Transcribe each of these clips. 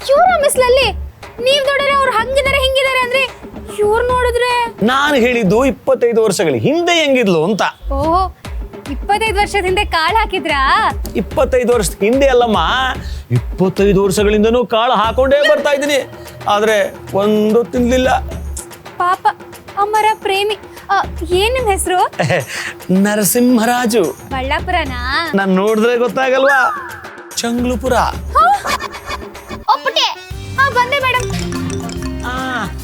ಇವ್ರ ಮಿಸ್ಲಲ್ಲಿ ನೀವ್ ನೋಡಿದ್ರೆ ಅವ್ರು ಹಂಗಿದ್ದಾರೆ ಹಿಂಗಿದ್ದಾರೆ ಅಂದ್ರೆ ಇವ್ರು ನೋಡಿದ್ರೆ ನಾನು ಹೇಳಿದ್ದು 25 ವರ್ಷಗಳ ಹಿಂದೆ ಹೆಂಗಿದ್ಲು ಅಂತ. ಓಹೋ 25 ವರ್ಷದ ಹಿಂದೆ ಕಾಳು ಹಾಕಿದ್ರಾ? 25 ವರ್ಷದ ಹಿಂದೆ ಅಲ್ಲಮ್ಮ, 25 ವರ್ಷಗಳಿಂದನೂ ಕಾಳು ಹಾಕೊಂಡೇ ಬರ್ತಾ ಇದ್ದೀನಿ, ಆದ್ರೆ ಒಂದು ತಿನ್ಲಿಲ್ಲ. ಪಾಪ ಅಮ್ಮರ ಪ್ರೇಮಿ. ಏನ್ ನಿಮ್ ಹೆಸರು? ನರಸಿಂಹರಾಜು. ಬಳ್ಳಾಪುರನಾ? ನಾನ್ ನೋಡಿದ್ರೆ ಗೊತ್ತಾಗಲ್ವಾ, ಚಂಗ್ಲುಪುರ. ಒಪ್ಪಟೆ. ಬಂದೆ ಮೇಡಮ್.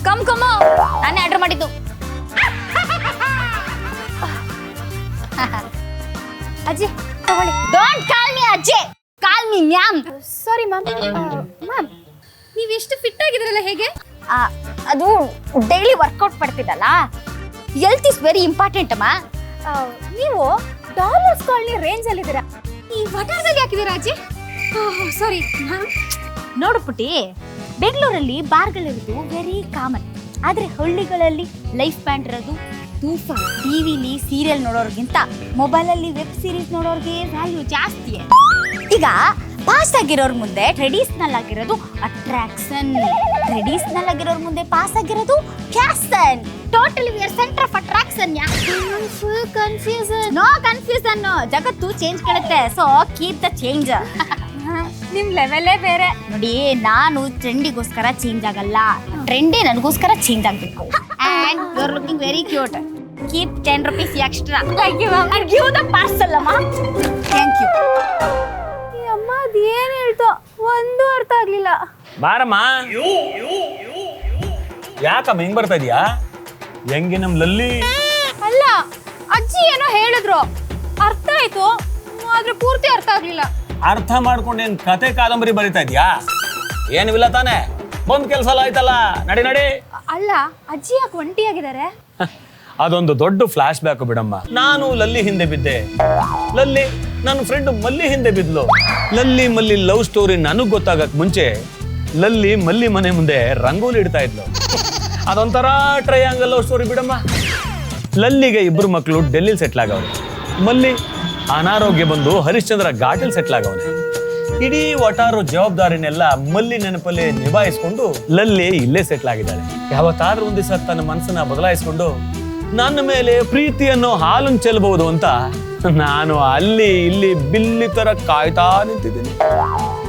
ಕಮ್ ನಾನೇ ಆರ್ಡರ್ ಮಾಡಿದ್ದು. ಅಜ್ಜಿ ತಗೊಳ್ಳಿ. ಡೋಂಟ್ ಕಾಲ್ ಮಿ ಅಜ್ಜಿ, call me ma'am. Sorry ma'am. Ma'am ನೀವು ಎಷ್ಟು ಫಿಟ್ ಆಗಿದ್ರಲ್ಲ, ಹೇಗೆ? ಅದು ಡೈಲಿ ವರ್ಕೌಟ್ ಮಾಡ್ತಿದ್ದಲ್ಲ, ಹೆಲ್ತ್ ಇಸ್ ವೆರಿ ಇಂಪಾರ್ಟೆಂಟ್ ಅಮ್ಮ. ನೀವು ಡಾಲರ್ಸ್ ಕಾಲನಿ ರೇಂಜ್ ಅಲ್ಲಿ ಇದ್ದೀರಾ, ಈ ವಟಾರದಲ್ಲಿ ಹಾಕಿದ್ದೀರಾ ಅಜ್ಜಿ? Sorry ma'am. ನೋಡು ಪುಟಿ, ಬೆಂಗಳೂರಲ್ಲಿ ಬಾರ್ಗಳಿರೋದು ವೆರಿ ಕಾಮನ್, ಆದ್ರೆ ಹಳ್ಳಿಗಳಲ್ಲಿ ಲೈಫ್ ಬ್ಯಾಂಡ್ ಇರೋದು ತೂಫಾನ್. ಟಿವಿಲಿ ಸೀರಿಯಲ್ ನೋಡೋರ್ಗಿಂತ ಮೊಬೈಲಲ್ಲಿ ವೆಬ್ ಸೀರೀಸ್ ನೋಡೋರ್ಗೆ ವ್ಯಾಲ್ಯೂ ಜಾಸ್ತಿ. ಈಗ ಪಾಸ್ ಆಗಿರೋರ್ ಮುಂದೆ ಟ್ರೆಡಿಷನಲ್ ಆಗಿರೋದು ಅಟ್ರಾಕ್ಷನ್, ಟ್ರೆಡಿಷನಲ್ ಆಗಿರೋರ್ ಮುಂದೆ ಪಾಸ್ ಆಗಿರೋದು fashion. Totally we are centre of attraction. Full confusion. No confusion, ಜಗತ್ತು ಚೇಂಜ್ ಮಾಡುತ್ತೆ, ಸೊ ಕೀಪ್ ದ ಚೇಂಜ್. ನಿಮ್ ಲೆವೆಲೇ ಬೇರೆ ನೋಡಿ. ನಾನು ಟ್ರೆಂಡಿಗೋಸ್ಕರ ಚೇಂಜ್ ಆಗಲ್ಲ, ಟ್ರೆಂಡೇ ನನಗೋಸ್ಕರ ಚೇಂಜ್ ಆಗ್ಬೇಕು. And you are looking very cute. Keep 10 rupees extra. Thank you ma'am. And give the parcel ಅಮ್ಮ. Thank you. ಈ ಅಮ್ಮ ಅದು ಏನು ಹೇಳ್ತೋ ಒಂದು ಅರ್ಥ ಆಗ್ಲಿಲ್ಲ. ಬಾರಮ್ಮ. ಯಾಕಮ್ಮ ಹಿಂಗ್ ಬರ್ತಾ ಇದೀಯಾ? ಹೆಂಗೆ ನಮ್ ಲಲ್ಲಿ? ಅಲ್ಲ, ಅಜ್ಜಿ ಏನೋ ಹೇಳಿದ್ರು, ಅರ್ಥ ಆಯ್ತು, ಆದ್ರೆ ಪೂರ್ತಿ ಅರ್ಥ ಆಗ್ಲಿಲ್ಲ. ಅರ್ಥ ಮಾಡ್ಕೊಂಡು ಏನ್ ಕತೆ ಕಾದಂಬರಿ ಬರಿತಾ ಇದ್ಯಾ? ಏನಿಲ್ಲ ತಾನೆ, ಬಂದ್ ಕೆಲ್ಸ ಎಲ್ಲ ಆಯ್ತಲ್ಲ, ನಡಿ ನಡಿ. ಅಲ್ಲ, ಅಜ್ಜಿ ಯಾಕೆ ಒಂಟಿಯಾಗಿದ್ದಾರೆ? ಅದೊಂದು ದೊಡ್ಡ ಫ್ಲಾಶ್ ಬ್ಯಾಕ್ ಬಿಡಮ್ಮ. ನಾನು ಲಲ್ಲಿ ಹಿಂದೆ ಬಿದ್ದೆ, ಲಲ್ಲಿ ನನ್ನ ಫ್ರೆಂಡ್ ಮಲ್ಲಿ ಹಿಂದೆ ಬಿದ್ಲು. ಲಲ್ಲಿ ಮಲ್ಲಿ ಲವ್ ಸ್ಟೋರಿ ನನಗ್ ಗೊತ್ತಾಗಕ್ ಮುಂಚೆ ಲಲ್ಲಿ ಮಲ್ಲಿ ಮನೆ ಮುಂದೆ ರಂಗೋಲಿ ಇಡ್ತಾ ಇದ್ಲು. ಅದೊಂಥರ ಟ್ರಯಾಂಗಲ್ ಲವ್ ಸ್ಟೋರಿ ಬಿಡಮ್ಮ. ಲಲ್ಲಿಗೆ 2 ಮಕ್ಕಳು ಡೆಲ್ಲಿಲಿ ಸೆಟ್ಲ್ ಆಗವ್ರೆ. ಮಲ್ಲಿ ಅನಾರೋಗ್ಯ ಬಂದು ಹರಿಶ್ಚಂದ್ರ ಘಾಟಲ್ಲಿ ಸೆಟ್ಲ್ ಆಗವನೆ. ಇಡೀ ಒಟ್ಟಾರು ಜವಾಬ್ದಾರಿನೆಲ್ಲ ಮಲ್ಲಿ ನೆನಪಲ್ಲಿ ನಿಭಾಯಿಸ್ಕೊಂಡು ಲಲ್ಲಿ ಇಲ್ಲೇ ಸೆಟ್ಲ್ ಆಗಿದ್ದಾಳೆ. ಯಾವತ್ತಾದ್ರೂ ಒಂದ್ ದಿವಸ ತನ್ನ ಮನಸ್ಸನ್ನ ಬದಲಾಯಿಸ್ಕೊಂಡು ನನ್ನ ಮೇಲೆ ಪ್ರೀತಿಯನ್ನು ಹಾಲನ್ನು ಚೆಲ್ಲಬಹುದು ಅಂತ ನಾನು ಅಲ್ಲಿ ಇಲ್ಲಿ ಬಿಲ್ಲಿ ತರ ಕಾಯ್ತಾ ನಿಂತಿದ್ದೀನಿ.